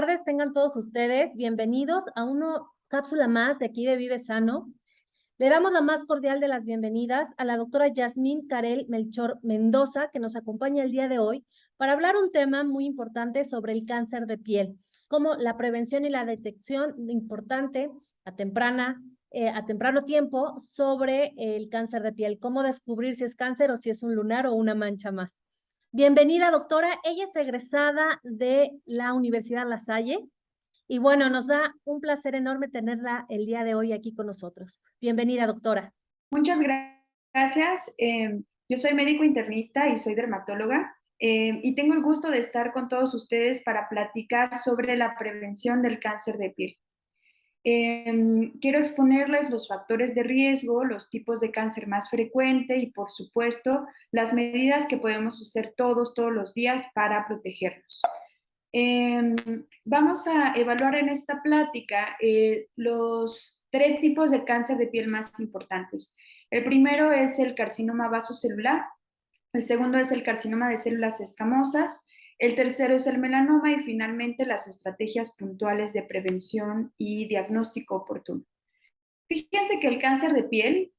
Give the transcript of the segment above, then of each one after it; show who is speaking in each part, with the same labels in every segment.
Speaker 1: tardes, tengan todos ustedes bienvenidos a una cápsula más de aquí de Vive Sano. Le damos la más cordial de las bienvenidas a la doctora Yasmín Karel Melchor Mendoza, que nos acompaña el día de hoy para hablar un tema muy importante sobre el cáncer de piel, como la prevención y la detección importante a temprano tiempo sobre el cáncer de piel, cómo descubrir si es cáncer o si es un lunar o una mancha más. Bienvenida, doctora. Ella es egresada de la Universidad La Salle y bueno, nos da un placer enorme tenerla el día de hoy aquí con nosotros. Bienvenida, doctora.
Speaker 2: Muchas gracias. Yo soy médico internista y soy dermatóloga y tengo el gusto de estar con todos ustedes para platicar sobre la prevención del cáncer de piel. Quiero exponerles los factores de riesgo, los tipos de cáncer más frecuente y, por supuesto, las medidas que podemos hacer todos los días para protegernos. Vamos a evaluar en esta plática los 3 tipos de cáncer de piel más importantes. El primero es el carcinoma vasocelular, el segundo es el carcinoma de células escamosas, el tercero es el melanoma y finalmente las estrategias puntuales de prevención y diagnóstico oportuno. Fíjense que el cáncer de piel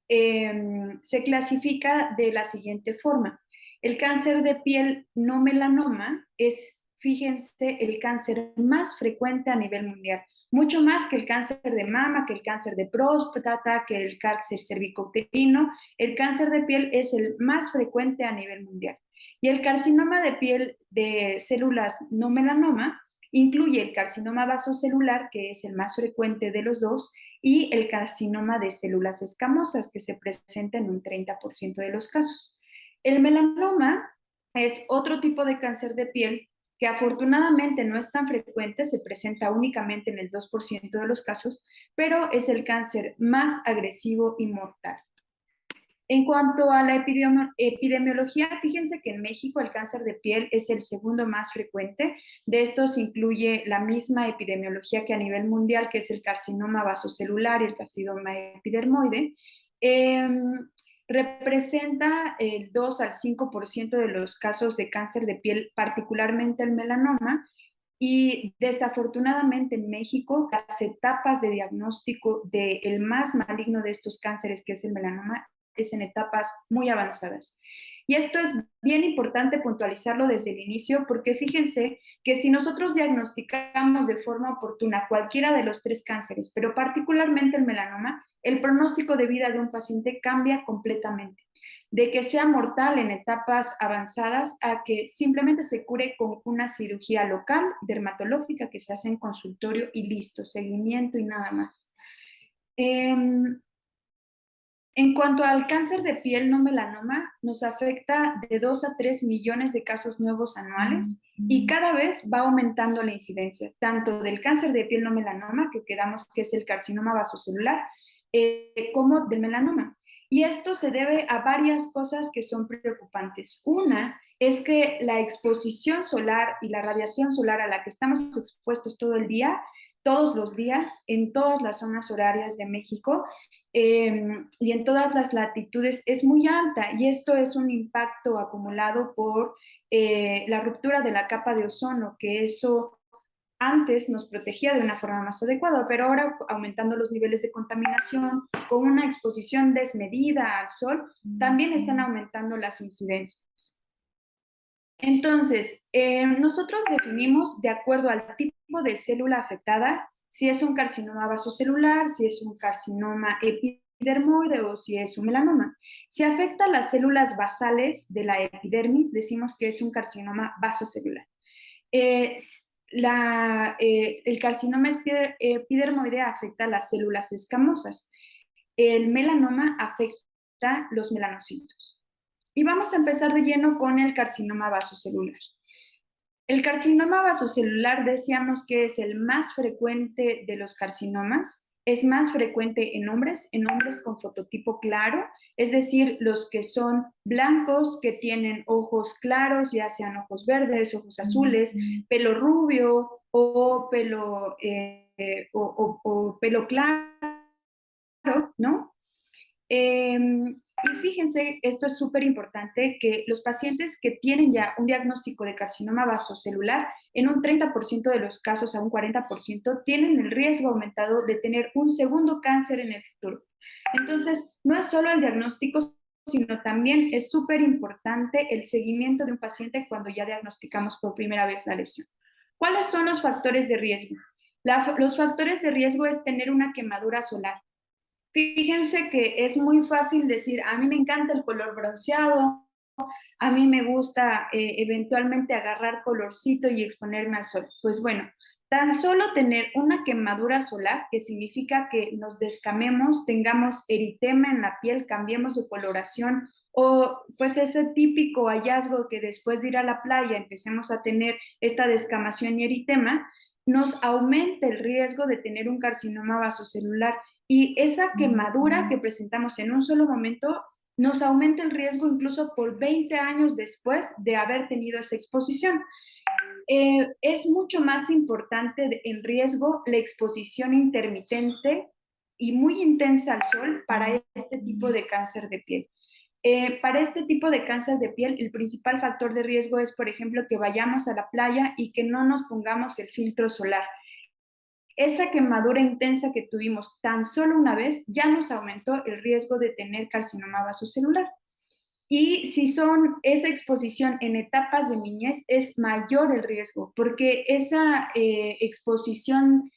Speaker 2: se clasifica de la siguiente forma. El cáncer de piel no melanoma es, fíjense, el cáncer más frecuente a nivel mundial, mucho más que el cáncer de mama, que el cáncer de próstata, que el cáncer cervicouterino. El cáncer de piel es el más frecuente a nivel mundial. Y el carcinoma de piel de células no melanoma incluye el carcinoma vasocelular, que es el más frecuente de los dos, y el carcinoma de células escamosas, que se presenta en un 30% de los casos. El melanoma es otro tipo de cáncer de piel que afortunadamente no es tan frecuente, se presenta únicamente en el 2% de los casos, pero es el cáncer más agresivo y mortal. En cuanto a la epidemiología, fíjense que en México el cáncer de piel es el segundo más frecuente. De estos incluye la misma epidemiología que a nivel mundial, que es el carcinoma vasocelular y el carcinoma epidermoide. Representa el 2 al 5% de los casos de cáncer de piel, particularmente el melanoma. Y desafortunadamente en México, las etapas de diagnóstico del más maligno de estos cánceres, que es el melanoma, es en etapas muy avanzadas. Y esto es bien importante puntualizarlo desde el inicio, porque fíjense que si nosotros diagnosticamos de forma oportuna cualquiera de los 3 cánceres, pero particularmente el melanoma, el pronóstico de vida de un paciente cambia completamente. De que sea mortal en etapas avanzadas a que simplemente se cure con una cirugía local, dermatológica, que se hace en consultorio y listo, seguimiento y nada más. En cuanto al cáncer de piel no melanoma, nos afecta de 2 a 3 millones de casos nuevos anuales y cada vez va aumentando la incidencia, tanto del cáncer de piel no melanoma, que quedamos que es el carcinoma vasocelular, como del melanoma. Y esto se debe a varias cosas que son preocupantes. Una es que la exposición solar y la radiación solar a la que estamos expuestos todo el día, todos los días, en todas las zonas horarias de México, y en todas las latitudes es muy alta, y esto es un impacto acumulado por la ruptura de la capa de ozono, que eso antes nos protegía de una forma más adecuada, pero ahora aumentando los niveles de contaminación, con una exposición desmedida al sol, también están aumentando las incidencias. Entonces, nosotros definimos de acuerdo al tipo de célula afectada, si es un carcinoma vasocelular, si es un carcinoma epidermoide o si es un melanoma. Si afecta las células basales de la epidermis, decimos que es un carcinoma vasocelular. El carcinoma epidermoide afecta las células escamosas. El melanoma afecta los melanocitos. Y vamos a empezar de lleno con el carcinoma vasocelular. El carcinoma vasocelular decíamos que es el más frecuente de los carcinomas. Es más frecuente en hombres con fototipo claro, es decir, los que son blancos, que tienen ojos claros, ya sean ojos verdes, ojos azules, pelo rubio o pelo, o pelo claro, ¿no? Y fíjense, esto es súper importante, que los pacientes que tienen ya un diagnóstico de carcinoma vasocelular, en un 30% de los casos a un 40%, tienen el riesgo aumentado de tener un segundo cáncer en el futuro. Entonces, no es solo el diagnóstico, sino también es súper importante el seguimiento de un paciente cuando ya diagnosticamos por primera vez la lesión. ¿Cuáles son los factores de riesgo? Los factores de riesgo es tener una quemadura solar. Fíjense que es muy fácil decir, a mí me encanta el color bronceado, a mí me gusta eventualmente agarrar colorcito y exponerme al sol. Pues bueno, tan solo tener una quemadura solar, que significa que nos descamemos, tengamos eritema en la piel, cambiemos de coloración, o pues ese típico hallazgo que después de ir a la playa empecemos a tener esta descamación y eritema, nos aumenta el riesgo de tener un carcinoma vasocelular. Y esa quemadura que presentamos en un solo momento nos aumenta el riesgo incluso por 20 años después de haber tenido esa exposición. Es mucho más importante en riesgo la exposición intermitente y muy intensa al sol para este tipo de cáncer de piel. Para este tipo de cáncer de piel, el principal factor de riesgo es, por ejemplo, que vayamos a la playa y que no nos pongamos el filtro solar. Esa quemadura intensa que tuvimos tan solo una vez ya nos aumentó el riesgo de tener carcinoma vasocelular. Y si son esa exposición en etapas de niñez, es mayor el riesgo, porque esa exposición,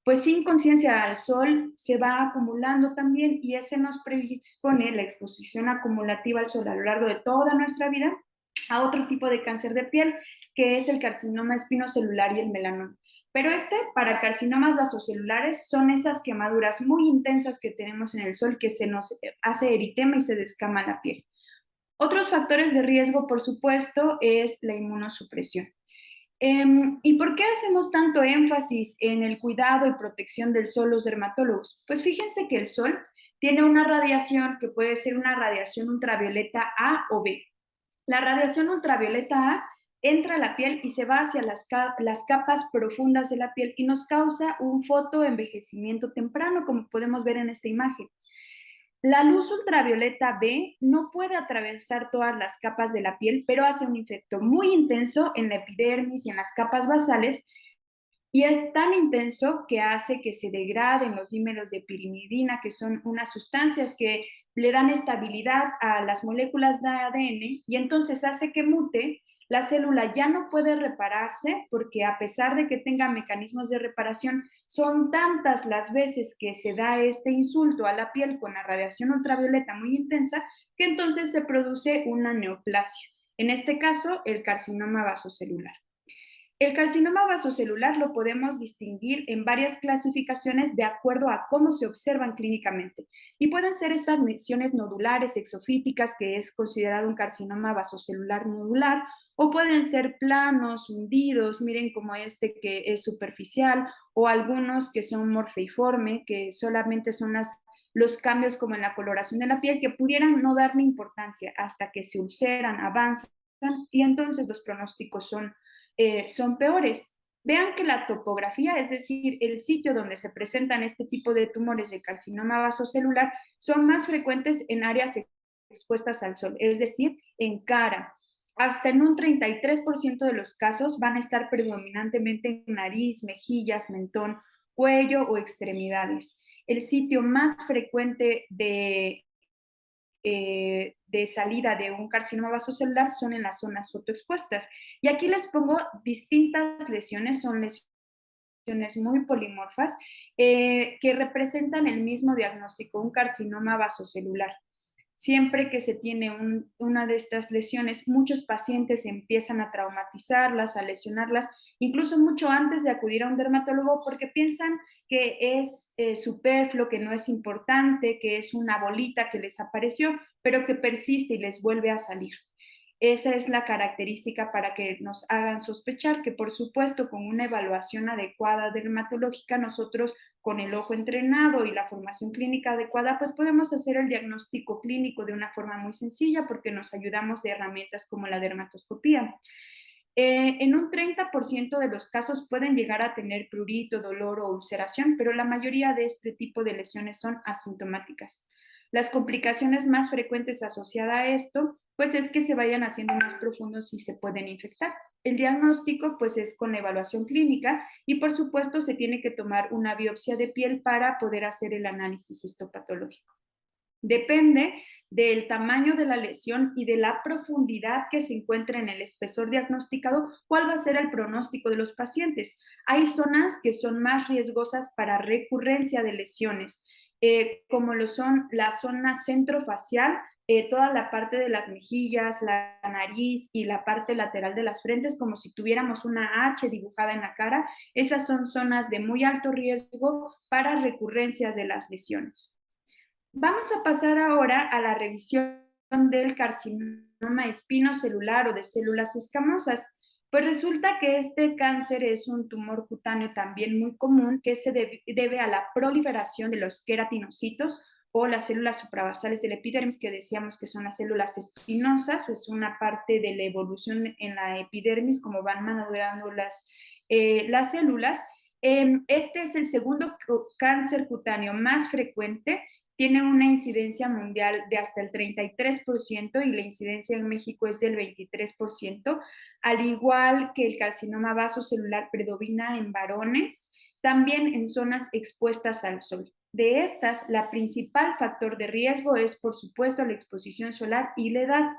Speaker 2: pues sin conciencia al sol, se va acumulando también y ese nos predispone la exposición acumulativa al sol a lo largo de toda nuestra vida a otro tipo de cáncer de piel, que es el carcinoma espinocelular y el melanoma. Pero para carcinomas vasocelulares, son esas quemaduras muy intensas que tenemos en el sol que se nos hace eritema y se descama la piel. Otros factores de riesgo, por supuesto, es la inmunosupresión. ¿Y por qué hacemos tanto énfasis en el cuidado y protección del sol los dermatólogos? Pues fíjense que el sol tiene una radiación que puede ser una radiación ultravioleta A o B. La radiación ultravioleta A entra a la piel y se va hacia las capas profundas de la piel y nos causa un fotoenvejecimiento temprano, como podemos ver en esta imagen. La luz ultravioleta B no puede atravesar todas las capas de la piel, pero hace un efecto muy intenso en la epidermis y en las capas basales, y es tan intenso que hace que se degraden los dímeros de pirimidina, que son unas sustancias que le dan estabilidad a las moléculas de ADN, y entonces hace que mute. La célula ya no puede repararse porque, a pesar de que tenga mecanismos de reparación, son tantas las veces que se da este insulto a la piel con la radiación ultravioleta muy intensa, que entonces se produce una neoplasia. En este caso, el carcinoma vasocelular. El carcinoma vasocelular lo podemos distinguir en varias clasificaciones de acuerdo a cómo se observan clínicamente. Y pueden ser estas lesiones nodulares exofíticas, que es considerado un carcinoma vasocelular nodular, o pueden ser planos, hundidos, miren como este que es superficial, o algunos que son morfeiforme, que solamente son los cambios como en la coloración de la piel, que pudieran no darle importancia hasta que se ulceran, avanzan, y entonces los pronósticos son peores. Vean que la topografía, es decir, el sitio donde se presentan este tipo de tumores de carcinoma vasocelular, son más frecuentes en áreas expuestas al sol, es decir, en cara. Hasta en un 33% de los casos van a estar predominantemente en nariz, mejillas, mentón, cuello o extremidades. El sitio más frecuente de salida de un carcinoma vasocelular son en las zonas fotoexpuestas. Y aquí les pongo distintas lesiones, son lesiones muy polimorfas, que representan el mismo diagnóstico, un carcinoma vasocelular. Siempre que se tiene una de estas lesiones, muchos pacientes empiezan a traumatizarlas, a lesionarlas, incluso mucho antes de acudir a un dermatólogo, porque piensan que es superfluo, que no es importante, que es una bolita que les apareció, pero que persiste y les vuelve a salir. Esa es la característica para que nos hagan sospechar que, por supuesto, con una evaluación adecuada dermatológica, nosotros, con el ojo entrenado y la formación clínica adecuada, pues podemos hacer el diagnóstico clínico de una forma muy sencilla, porque nos ayudamos de herramientas como la dermatoscopía. En un 30% de los casos pueden llegar a tener prurito, dolor o ulceración, pero la mayoría de este tipo de lesiones son asintomáticas. Las complicaciones más frecuentes asociadas a esto, pues es que se vayan haciendo más profundos y se pueden infectar. El diagnóstico, pues es con la evaluación clínica y por supuesto se tiene que tomar una biopsia de piel para poder hacer el análisis histopatológico. Depende del tamaño de la lesión y de la profundidad que se encuentre en el espesor diagnosticado, cuál va a ser el pronóstico de los pacientes. Hay zonas que son más riesgosas para recurrencia de lesiones, como lo son la zona centrofacial, toda la parte de las mejillas, la nariz y la parte lateral de las frentes, como si tuviéramos una H dibujada en la cara. Esas son zonas de muy alto riesgo para recurrencias de las lesiones. Vamos a pasar ahora a la revisión del carcinoma espinocelular o de células escamosas. Pues resulta que este cáncer es un tumor cutáneo también muy común que se debe a la proliferación de los queratinocitos o las células suprabasales del epidermis, que decíamos que son las células espinosas, es una parte de la evolución en la epidermis, como van madurando las células. Este es el segundo cáncer cutáneo más frecuente, tiene una incidencia mundial de hasta el 33% y la incidencia en México es del 23%, al igual que el carcinoma vasocelular predomina en varones, también en zonas expuestas al sol. De estas, la principal factor de riesgo es, por supuesto, la exposición solar y la edad,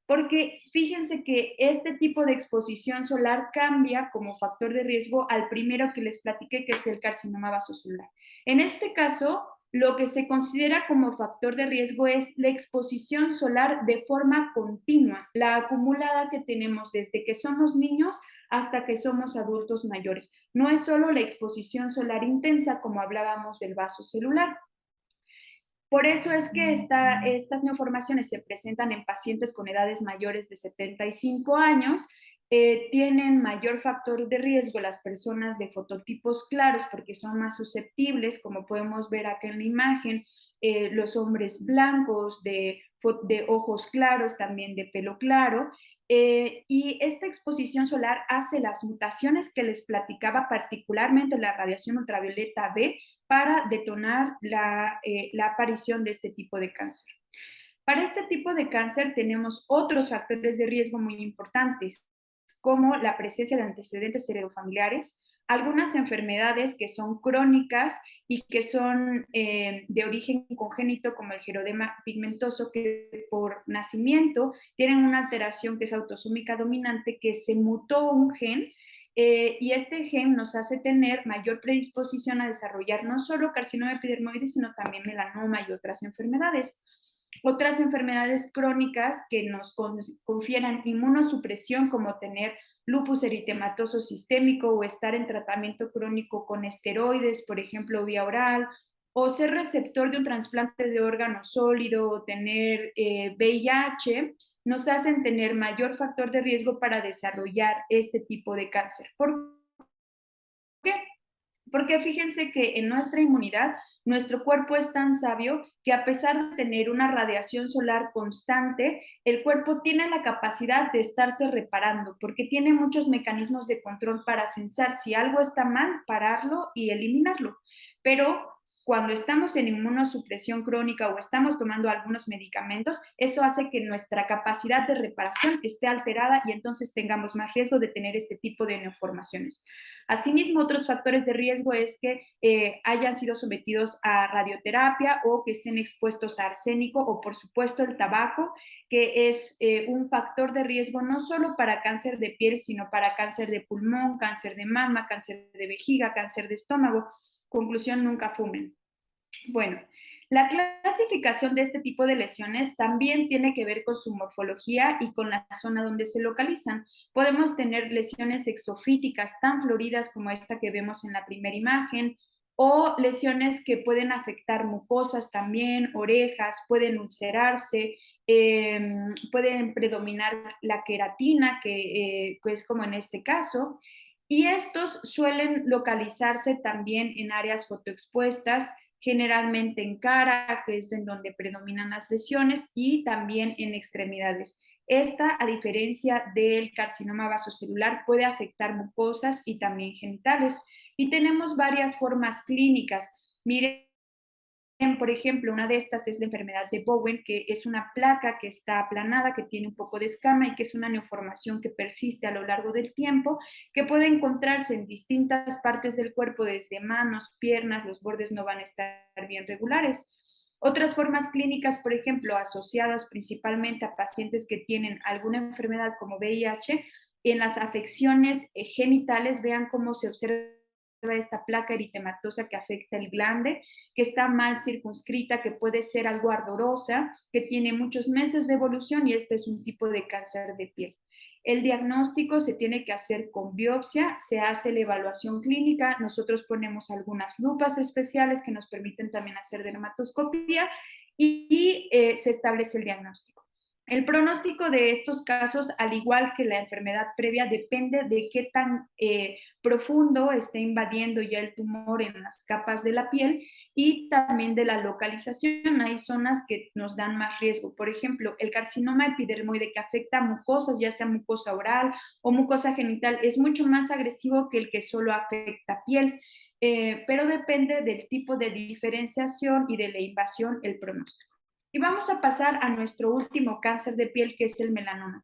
Speaker 2: porque fíjense que este tipo de exposición solar cambia como factor de riesgo al primero que les platiqué, que es el carcinoma vasocelular. En este caso, lo que se considera como factor de riesgo es la exposición solar de forma continua, la acumulada que tenemos desde que somos niños hasta que somos adultos mayores. No es solo la exposición solar intensa, como hablábamos del vaso celular. Por eso es que estas neoformaciones se presentan en pacientes con edades mayores de 75 años, tienen mayor factor de riesgo las personas de fototipos claros porque son más susceptibles, como podemos ver acá en la imagen, los hombres blancos, de ojos claros, también de pelo claro, y esta exposición solar hace las mutaciones que les platicaba, particularmente la radiación ultravioleta B, para detonar la aparición de este tipo de cáncer. Para este tipo de cáncer tenemos otros factores de riesgo muy importantes, como la presencia de antecedentes heredofamiliares, algunas enfermedades que son crónicas y que son de origen congénito, como el gerodema pigmentoso, que por nacimiento tienen una alteración que es autosómica dominante, que se mutó un gen, y este gen nos hace tener mayor predisposición a desarrollar no solo carcinoma epidermoide, sino también melanoma y otras enfermedades. Otras enfermedades crónicas que nos confieran inmunosupresión, como tener lupus eritematoso sistémico o estar en tratamiento crónico con esteroides, por ejemplo, vía oral, o ser receptor de un trasplante de órgano sólido o tener VIH, nos hacen tener mayor factor de riesgo para desarrollar este tipo de cáncer. ¿Por qué? Porque fíjense que en nuestra inmunidad, nuestro cuerpo es tan sabio que a pesar de tener una radiación solar constante, el cuerpo tiene la capacidad de estarse reparando, porque tiene muchos mecanismos de control para censar si algo está mal, pararlo y eliminarlo. Pero cuando estamos en inmunosupresión crónica o estamos tomando algunos medicamentos, eso hace que nuestra capacidad de reparación esté alterada y entonces tengamos más riesgo de tener este tipo de neoformaciones. Asimismo, otros factores de riesgo es que hayan sido sometidos a radioterapia o que estén expuestos a arsénico o, por supuesto, el tabaco, que es un factor de riesgo no solo para cáncer de piel, sino para cáncer de pulmón, cáncer de mama, cáncer de vejiga, cáncer de estómago. Conclusión, nunca fumen. Bueno, la clasificación de este tipo de lesiones también tiene que ver con su morfología y con la zona donde se localizan. Podemos tener lesiones exofíticas tan floridas como esta que vemos en la primera imagen, o lesiones que pueden afectar mucosas también, orejas, pueden ulcerarse, pueden predominar la queratina, que es como en este caso, y estos suelen localizarse también en áreas fotoexpuestas, generalmente en cara, que es en donde predominan las lesiones, y también en extremidades. Esta, a diferencia del carcinoma vasocelular, puede afectar mucosas y también genitales. Y tenemos varias formas clínicas. Miren por ejemplo, una de estas es la enfermedad de Bowen, que es una placa que está aplanada, que tiene un poco de escama y que es una neoformación que persiste a lo largo del tiempo, que puede encontrarse en distintas partes del cuerpo, desde manos, piernas, los bordes no van a estar bien regulares. Otras formas clínicas, por ejemplo, asociadas principalmente a pacientes que tienen alguna enfermedad como VIH, en las afecciones genitales, vean cómo se observa esta placa eritematosa que afecta el glande, que está mal circunscrita, que puede ser algo ardorosa, que tiene muchos meses de evolución, y este es un tipo de cáncer de piel. El diagnóstico se tiene que hacer con biopsia, se hace la evaluación clínica, nosotros ponemos algunas lupas especiales que nos permiten también hacer dermatoscopía y se establece el diagnóstico. El pronóstico de estos casos, al igual que la enfermedad previa, depende de qué tan profundo esté invadiendo ya el tumor en las capas de la piel y también de la localización. Hay zonas que nos dan más riesgo. Por ejemplo, el carcinoma epidermoide, que afecta a mucosas, ya sea mucosa oral o mucosa genital, es mucho más agresivo que el que solo afecta piel, pero depende del tipo de diferenciación y de la invasión el pronóstico. Y vamos a pasar a nuestro último cáncer de piel, que es el melanoma.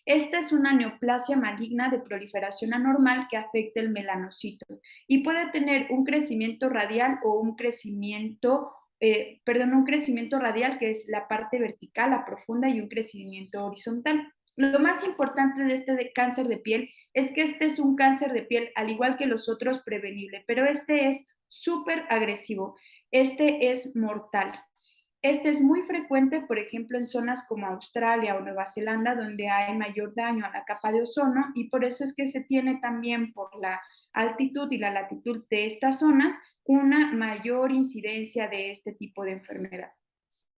Speaker 2: Esta es una neoplasia maligna de proliferación anormal que afecta el melanocito y puede tener un crecimiento radial o un crecimiento radial, que es la parte vertical, la profunda, y un crecimiento horizontal. Lo más importante de este cáncer de piel es que este es un cáncer de piel, al igual que los otros, prevenible, pero este es súper agresivo, este es mortal. Este es muy frecuente, por ejemplo, en zonas como Australia o Nueva Zelanda, donde hay mayor daño a la capa de ozono, y por eso es que se tiene también, por la altitud y la latitud de estas zonas, una mayor incidencia de este tipo de enfermedad.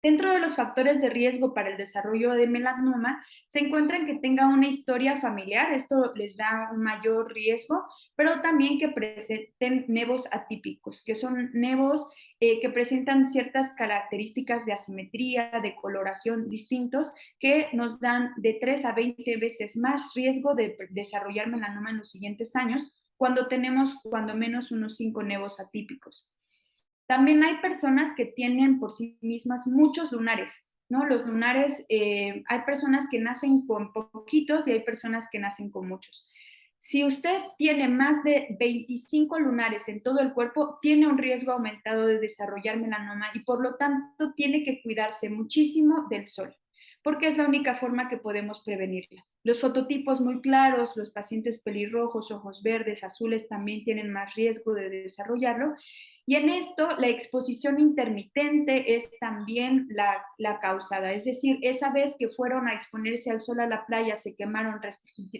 Speaker 2: Dentro de los factores de riesgo para el desarrollo de melanoma se encuentran que tenga una historia familiar, esto les da un mayor riesgo, pero también que presenten nevos atípicos, que son nevos que presentan ciertas características de asimetría, de coloración distintos, que nos dan de 3 a 20 veces más riesgo de desarrollar melanoma en los siguientes años, cuando tenemos cuando menos unos 5 nevos atípicos. También hay personas que tienen por sí mismas muchos lunares, ¿no? Los lunares, hay personas que nacen con poquitos y hay personas que nacen con muchos. Si usted tiene más de 25 lunares en todo el cuerpo, tiene un riesgo aumentado de desarrollar melanoma y por lo tanto tiene que cuidarse muchísimo del sol, porque es la única forma que podemos prevenirla. Los fototipos muy claros, los pacientes pelirrojos, ojos verdes, azules, también tienen más riesgo de desarrollarlo. Y en esto, la exposición intermitente es también la causada, es decir, esa vez que fueron a exponerse al sol a la playa, se quemaron,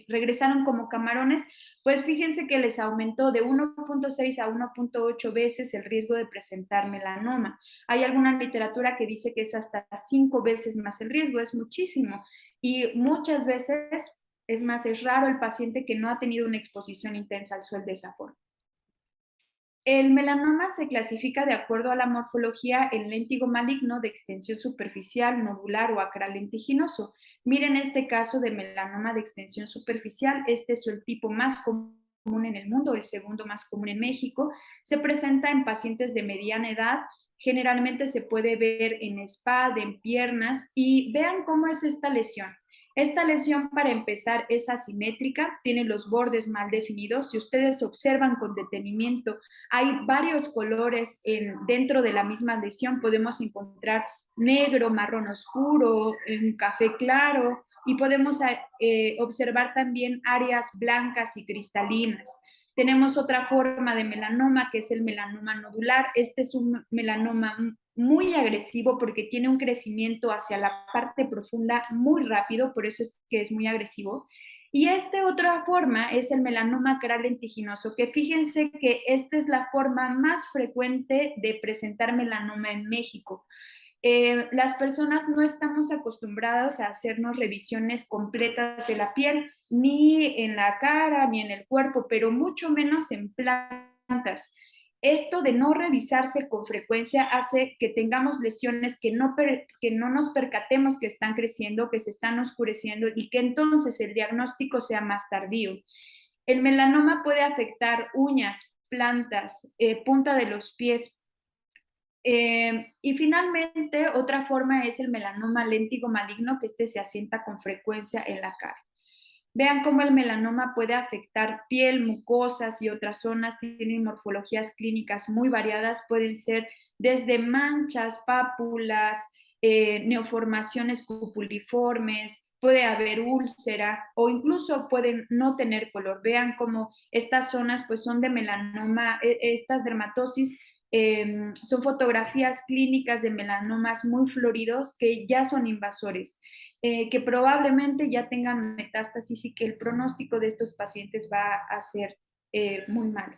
Speaker 2: regresaron como camarones, pues fíjense que les aumentó de 1.6 a 1.8 veces el riesgo de presentar melanoma. Hay alguna literatura que dice que es hasta 5 veces más el riesgo, es muchísimo. Y muchas veces, es más, es raro el paciente que no ha tenido una exposición intensa al sol de esa forma. El melanoma se clasifica de acuerdo a la morfología en léntigo maligno de extensión superficial, nodular o acral lentiginoso. Miren este caso de melanoma de extensión superficial, este es el tipo más común en el mundo, el segundo más común en México. Se presenta en pacientes de mediana edad, generalmente se puede ver en espalda, en piernas, y vean cómo es esta lesión. Esta lesión, para empezar, es asimétrica, tiene los bordes mal definidos. Si ustedes observan con detenimiento, hay varios colores dentro de la misma lesión. Podemos encontrar negro, marrón oscuro, un café claro, y podemos observar también áreas blancas y cristalinas. Tenemos otra forma de melanoma, que es el melanoma nodular. Este es un melanoma muy agresivo porque tiene un crecimiento hacia la parte profunda muy rápido, por eso es que es muy agresivo. Y esta otra forma es el melanoma acral lentiginoso, que fíjense que esta es la forma más frecuente de presentar melanoma en México. Las personas no estamos acostumbradas a hacernos revisiones completas de la piel, ni en la cara, ni en el cuerpo, pero mucho menos en plantas. Esto de no revisarse con frecuencia hace que tengamos lesiones que no nos percatemos que están creciendo, que se están oscureciendo y que entonces el diagnóstico sea más tardío. El melanoma puede afectar uñas, plantas, punta de los pies, Y finalmente, otra forma es el melanoma léntigo maligno, que este se asienta con frecuencia en la cara. Vean cómo el melanoma puede afectar piel, mucosas y otras zonas, tienen morfologías clínicas muy variadas, pueden ser desde manchas, pápulas, neoformaciones cupuliformes, puede haber úlcera o incluso pueden no tener color. Vean cómo estas zonas pues son de melanoma, estas dermatosis son fotografías clínicas de melanomas muy floridos que ya son invasores, que probablemente ya tengan metástasis y que el pronóstico de estos pacientes va a ser muy malo.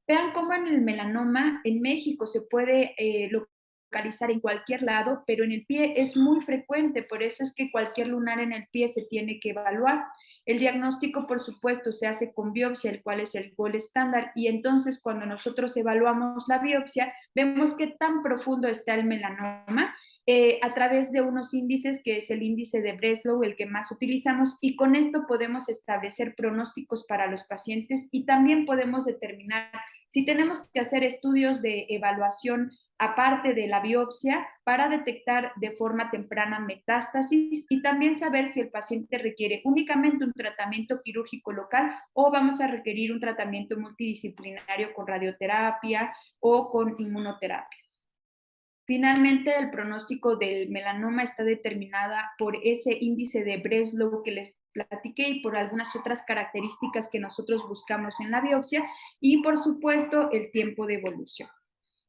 Speaker 2: Vean cómo en el melanoma en México se puede localizar en cualquier lado, pero en el pie es muy frecuente, por eso es que cualquier lunar en el pie se tiene que evaluar. El diagnóstico, por supuesto, se hace con biopsia, el cual es el gol estándar, y entonces cuando nosotros evaluamos la biopsia, vemos qué tan profundo está el melanoma a través de unos índices, que es el índice de Breslow, el que más utilizamos, y con esto podemos establecer pronósticos para los pacientes y también podemos determinar si tenemos que hacer estudios de evaluación aparte de la biopsia para detectar de forma temprana metástasis y también saber si el paciente requiere únicamente un tratamiento quirúrgico local o vamos a requerir un tratamiento multidisciplinario con radioterapia o con inmunoterapia. Finalmente, el pronóstico del melanoma está determinada por ese índice de Breslow que les platiqué y por algunas otras características que nosotros buscamos en la biopsia y, por supuesto, el tiempo de evolución.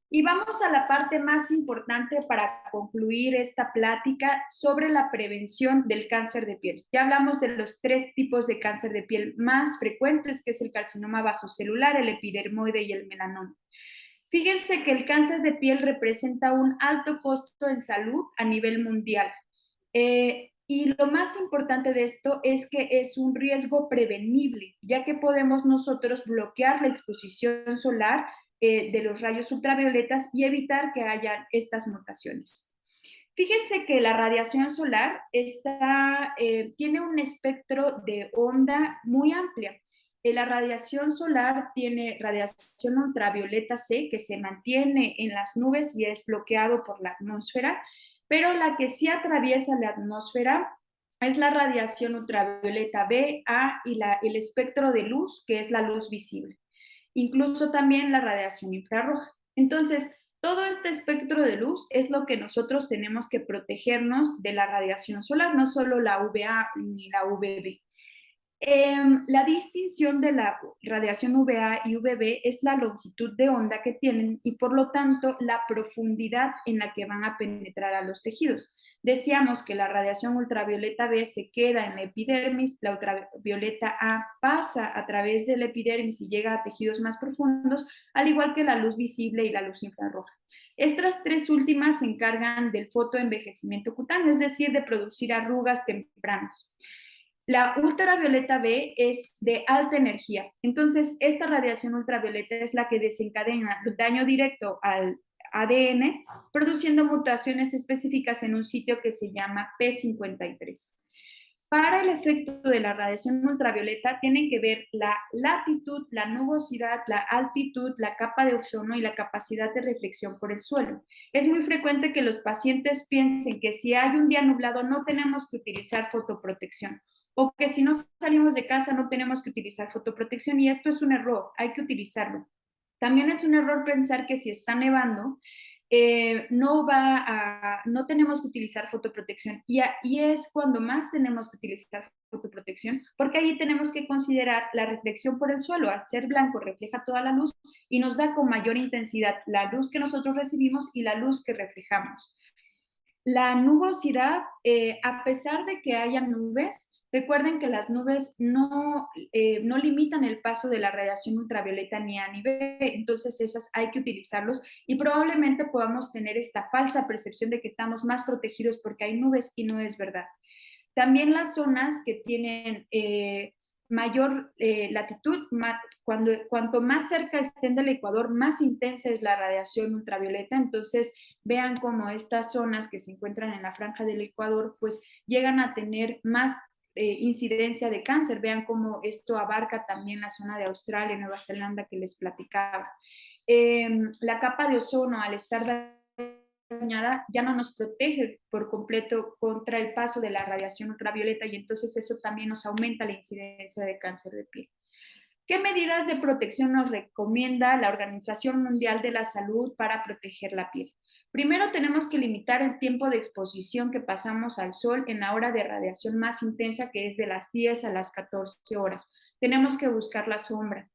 Speaker 2: Y vamos a la parte más importante para concluir esta plática sobre la prevención del cáncer de piel. Ya hablamos de los 3 tipos de cáncer de piel más frecuentes, que es el carcinoma vasocelular, el epidermoide y el melanoma. Fíjense que el cáncer de piel representa un alto costo en salud a nivel mundial. Y lo más importante de esto es que es un riesgo prevenible, ya que podemos nosotros bloquear la exposición solar de los rayos ultravioletas y evitar que haya estas mutaciones. Fíjense que la radiación solar tiene un espectro de onda muy amplia. La radiación solar tiene radiación ultravioleta C, que se mantiene en las nubes y es bloqueado por la atmósfera, pero la que sí atraviesa la atmósfera es la radiación ultravioleta B, A y el espectro de luz, que es la luz visible. Incluso también la radiación infrarroja. Entonces, todo este espectro de luz es lo que nosotros tenemos que protegernos de la radiación solar, no solo la UVA ni la UVB. La distinción de la radiación UVA y UVB es la longitud de onda que tienen y por lo tanto la profundidad en la que van a penetrar a los tejidos. Decíamos que la radiación ultravioleta B se queda en la epidermis, la ultravioleta A pasa a través de la epidermis y llega a tejidos más profundos, al igual que la luz visible y la luz infrarroja. Estas 3 últimas se encargan del fotoenvejecimiento cutáneo, es decir, de producir arrugas tempranas. La ultravioleta B es de alta energía, entonces esta radiación ultravioleta es la que desencadena el daño directo al ADN, produciendo mutaciones específicas en un sitio que se llama P53. Para el efecto de la radiación ultravioleta tienen que ver la latitud, la nubosidad, la altitud, la capa de ozono y la capacidad de reflexión por el suelo. Es muy frecuente que los pacientes piensen que si hay un día nublado no tenemos que utilizar fotoprotección o que si no salimos de casa no tenemos que utilizar fotoprotección y esto es un error, hay que utilizarlo. También es un error pensar que si está nevando no tenemos que utilizar fotoprotección y es cuando más tenemos que utilizar fotoprotección porque ahí tenemos que considerar la reflexión por el suelo. Al ser blanco refleja toda la luz y nos da con mayor intensidad la luz que nosotros recibimos y la luz que reflejamos. La nubosidad, a pesar de que haya nubes, recuerden que las nubes no limitan el paso de la radiación ultravioleta ni A ni B, entonces esas hay que utilizarlos y probablemente podamos tener esta falsa percepción de que estamos más protegidos porque hay nubes y no es verdad. También las zonas que tienen mayor latitud, cuanto más cerca estén del ecuador, más intensa es la radiación ultravioleta. Entonces, vean cómo estas zonas que se encuentran en la franja del ecuador, pues llegan a tener más incidencia de cáncer. Vean cómo esto abarca también la zona de Australia y Nueva Zelanda que les platicaba. La capa de ozono, al estar dañada, ya no nos protege por completo contra el paso de la radiación ultravioleta y entonces eso también nos aumenta la incidencia de cáncer de piel. ¿Qué medidas de protección nos recomienda la Organización Mundial de la Salud para proteger la piel? Primero tenemos que limitar el tiempo de exposición que pasamos al sol en la hora de radiación más intensa, que es de las 10 a las 14 horas. Tenemos que buscar la sombra.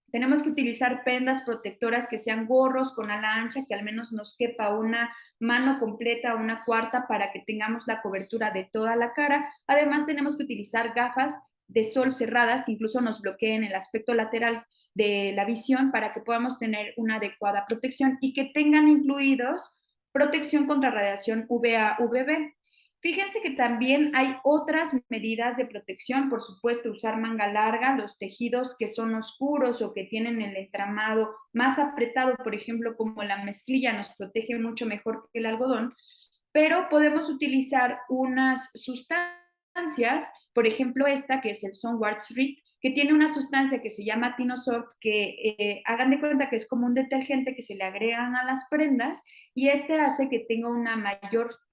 Speaker 2: Tenemos que utilizar prendas protectoras que sean gorros con ala ancha, que al menos nos quepa una mano completa o una cuarta para que tengamos la cobertura de toda la cara. Además, tenemos que utilizar gafas de sol cerradas que incluso nos bloqueen el aspecto lateral de la visión para que podamos tener una adecuada protección y que tengan incluidos protección contra radiación UVA, UVB. Fíjense que también hay otras medidas de protección, por supuesto, usar manga larga, los tejidos que son oscuros o que tienen el entramado más apretado, por ejemplo, como la mezclilla, nos protege mucho mejor que el algodón, pero podemos utilizar unas sustancias, por ejemplo esta que es el Sunwards Reed, que tiene una sustancia que se llama Tinosorb, que hagan de cuenta que es como un detergente que se le agregan a las prendas y este hace que tenga una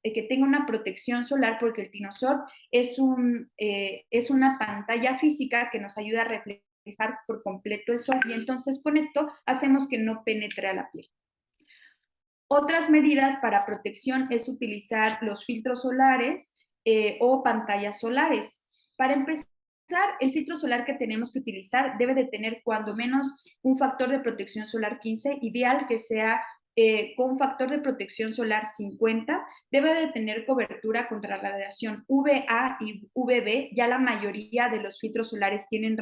Speaker 2: que tenga una protección solar porque el Tinosorb es una pantalla física que nos ayuda a reflejar por completo el sol y entonces con esto hacemos que no penetre a la piel. Otras medidas para protección es utilizar los filtros solares o pantallas solares. Para empezar, el filtro solar que tenemos que utilizar debe de tener cuando menos un factor de protección solar 15, ideal que sea con factor de protección solar 50, debe de tener cobertura contra la radiación UVA y UVB. Ya la mayoría de los filtros solares tienen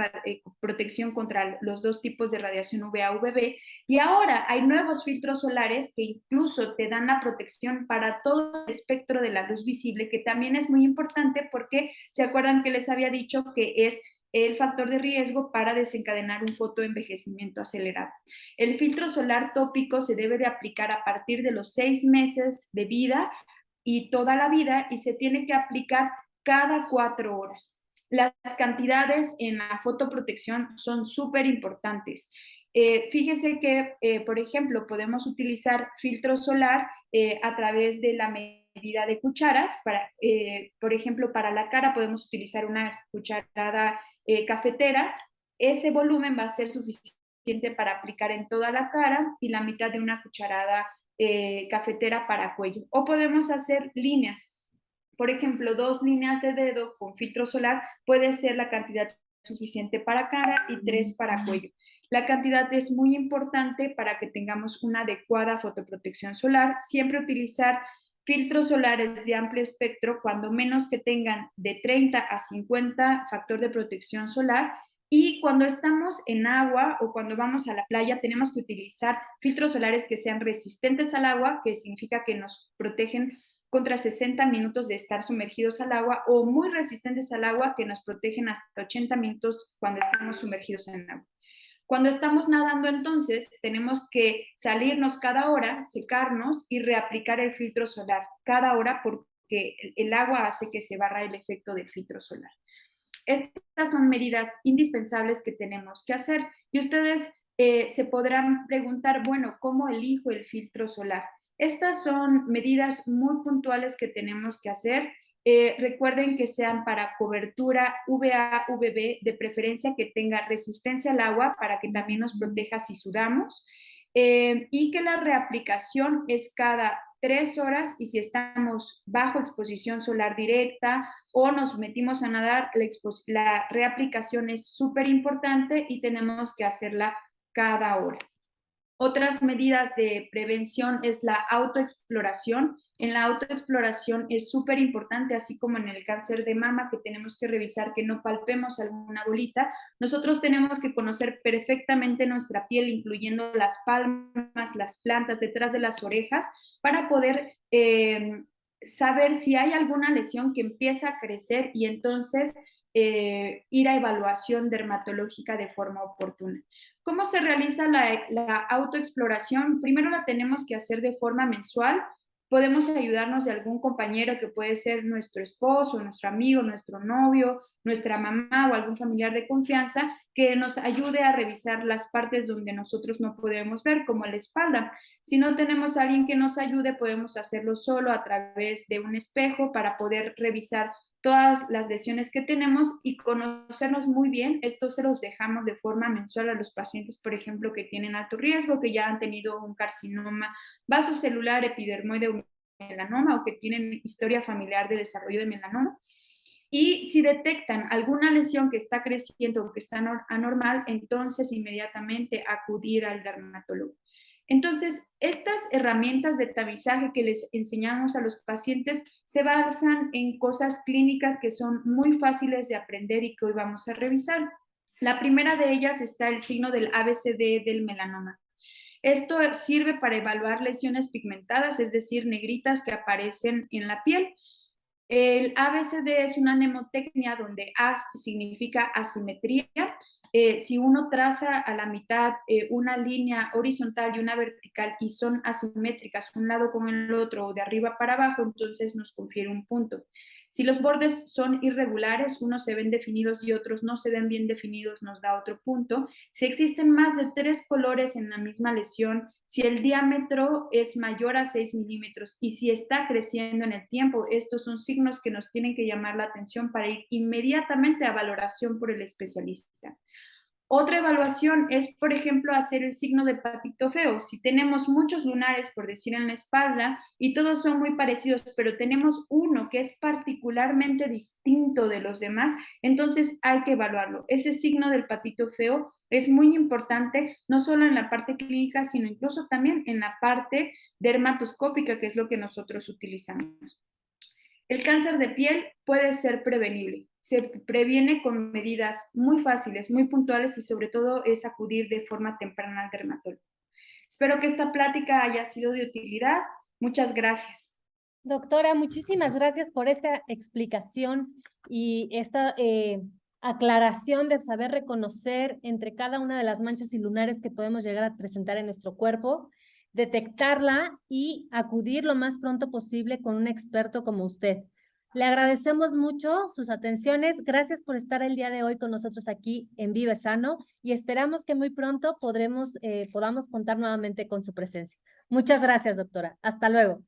Speaker 2: protección contra los dos tipos de radiación UVA, UVB. Y ahora hay nuevos filtros solares que incluso te dan la protección para todo el espectro de la luz visible, que también es muy importante porque se acuerdan que les había dicho que es el factor de riesgo para desencadenar un fotoenvejecimiento acelerado. El filtro solar tópico se debe de aplicar a partir de los 6 meses de vida y toda la vida y se tiene que aplicar cada 4 horas. Las cantidades en la fotoprotección son súper importantes. Fíjense que, por ejemplo, podemos utilizar filtro solar a través de la medida de cucharas. Por ejemplo, para la cara podemos utilizar una cucharada cafetera. Ese volumen va a ser suficiente para aplicar en toda la cara y la mitad de una cucharada cafetera para cuello. O podemos hacer líneas. Por ejemplo, 2 líneas de dedo con filtro solar puede ser la cantidad suficiente para cara y 3 para cuello. La cantidad es muy importante para que tengamos una adecuada fotoprotección solar. Siempre utilizar filtros solares de amplio espectro, cuando menos que tengan de 30 a 50 factor de protección solar. Y cuando estamos en agua o cuando vamos a la playa, tenemos que utilizar filtros solares que sean resistentes al agua, que significa que nos protegen contra 60 minutos de estar sumergidos al agua, o muy resistentes al agua, que nos protegen hasta 80 minutos cuando estamos sumergidos en agua. Cuando estamos nadando, entonces, tenemos que salirnos cada hora, secarnos y reaplicar el filtro solar cada hora porque el agua hace que se barra el efecto del filtro solar. Estas son medidas indispensables que tenemos que hacer y ustedes se podrán preguntar, bueno, ¿cómo elijo el filtro solar? Estas son medidas muy puntuales que tenemos que hacer. Recuerden que sean para cobertura UVA, UVB, de preferencia que tenga resistencia al agua para que también nos proteja si sudamos, y que la reaplicación es cada 3 horas y si estamos bajo exposición solar directa o nos metimos a nadar, la reaplicación es súper importante y tenemos que hacerla cada hora. Otras medidas de prevención es la autoexploración. En la autoexploración es súper importante, así como en el cáncer de mama, que tenemos que revisar que no palpemos alguna bolita. Nosotros tenemos que conocer perfectamente nuestra piel, incluyendo las palmas, las plantas, detrás de las orejas, para poder saber si hay alguna lesión que empieza a crecer y entonces ir a evaluación dermatológica de forma oportuna. ¿Cómo se realiza la autoexploración? Primero la tenemos que hacer de forma mensual, podemos ayudarnos de algún compañero que puede ser nuestro esposo, nuestro amigo, nuestro novio, nuestra mamá o algún familiar de confianza que nos ayude a revisar las partes donde nosotros no podemos ver, como la espalda. Si no tenemos a alguien que nos ayude, podemos hacerlo solo a través de un espejo para poder revisar todas las lesiones que tenemos y conocernos muy bien. Esto se los dejamos de forma mensual a los pacientes, por ejemplo, que tienen alto riesgo, que ya han tenido un carcinoma vasocelular, epidermoide o melanoma o que tienen historia familiar de desarrollo de melanoma. Y si detectan alguna lesión que está creciendo o que está anormal, entonces inmediatamente acudir al dermatólogo. Entonces, estas herramientas de tamizaje que les enseñamos a los pacientes se basan en cosas clínicas que son muy fáciles de aprender y que hoy vamos a revisar. La primera de ellas está el signo del ABCD del melanoma. Esto sirve para evaluar lesiones pigmentadas, es decir, negritas que aparecen en la piel. El ABCD es una mnemotecnia donde A significa asimetría. Si uno traza a la mitad una línea horizontal y una vertical y son asimétricas un lado con el otro o de arriba para abajo, entonces nos confiere un punto. Si los bordes son irregulares, unos se ven definidos y otros no se ven bien definidos, nos da otro punto. Si existen más de 3 colores en la misma lesión, si el diámetro es mayor a 6 milímetros y si está creciendo en el tiempo, estos son signos que nos tienen que llamar la atención para ir inmediatamente a valoración por el especialista. Otra evaluación es, por ejemplo, hacer el signo de patito feo. Si tenemos muchos lunares, por decir, en la espalda y todos son muy parecidos, pero tenemos uno que es particularmente distinto de los demás, entonces hay que evaluarlo. Ese signo del patito feo es muy importante, no solo en la parte clínica, sino incluso también en la parte dermatoscópica, que es lo que nosotros utilizamos. El cáncer de piel puede ser prevenible. Se previene con medidas muy fáciles, muy puntuales y sobre todo es acudir de forma temprana al dermatólogo. Espero que esta plática haya sido de utilidad. Muchas gracias.
Speaker 1: Doctora, muchísimas gracias por esta explicación y esta aclaración de saber reconocer entre cada una de las manchas y lunares que podemos llegar a presentar en nuestro cuerpo, detectarla y acudir lo más pronto posible con un experto como usted. Le agradecemos mucho sus atenciones. Gracias por estar el día de hoy con nosotros aquí en Vive Sano y esperamos que muy pronto podamos contar nuevamente con su presencia. Muchas gracias, doctora. Hasta luego.